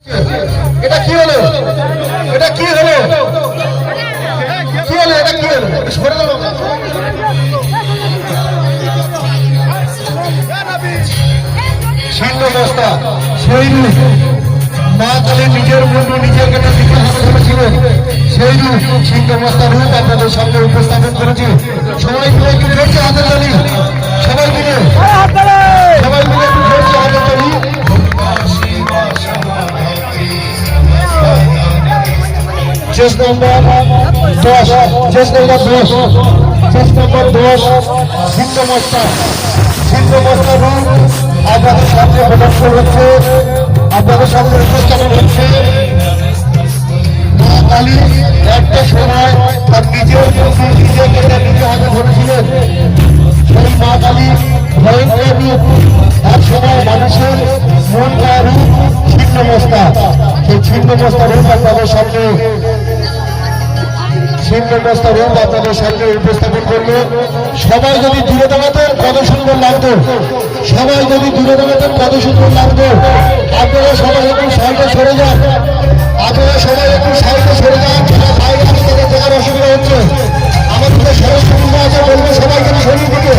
এটা কি হলো? এটা কি হলো? কি হলো? এটা কি হলো? সরে দাও। ছিন্ন বস্তা সেই রূপ মা কালী নিজের মুন্ডু নিজের কাছে নিজের হাতে ধরেছিলেন। সেই রূপ ছিন্ন বস্তা রূপ আপনাদের সামনে উপস্থাপন করেছি। সবাই মিলে একটু ধরছে হাতের তালি। সবাই মিলে সবাই মিলে একটু ধরছে হাতের তালি। 10 নম্বর 10 10 নম্বর 10 10 নম্বর 10 ছিন্ন বস্তা রূপ আপনাদের সামনে প্রদর্শন হচ্ছে, আপনাদের সামনে উপস্থাপন হচ্ছে। মা কালী একটা সময় তার নিজের নিজে হাতে ধরেছিলেন। সেই মা কালী ভয়ঙ্কর রূপ এক সময় মানুষের মন করা রূপ ছিন্ন বস্তা। সেই ছিন্ন বস্তা রূপ আপনাদের সামনে আপনাদের সামনে উপস্থাপন করলো। সবাই যদি দূরে দাঁড়াতেন কত সুন্দর লাগতো, সবাই যদি দূরে দাঁড়াতেন কত সুন্দর লাগতো। আপনারা সবাই একটু সাইডে সরে যান, আপনারা সবাই একটু সাইডে সরে যান। যারা বাইরে আছে তাদের দেখার অসুবিধা হচ্ছে। আমার দিকে সরস্বতী আছে বলবো সবাইকে সরিয়ে দিতে,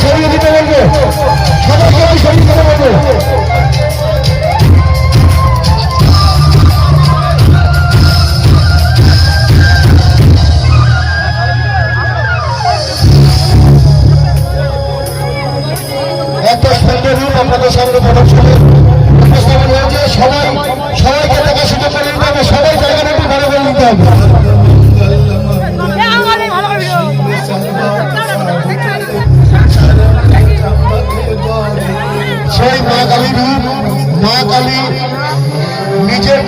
সরিয়ে দিতে বলবো, সবাইকে সরিয়ে দিতে বলবো। একটা সুন্দর রূপ আপনাদের সামনে প্রদর্শনের উপস্থাপন হয়েছে। সবাইকে দেখা সুযোগ করে নিতে হবে, সবাই জায়গাটা একটু ভালো করে নিতে হবে। সেই মা কালী রূপ, মা কালী নিজের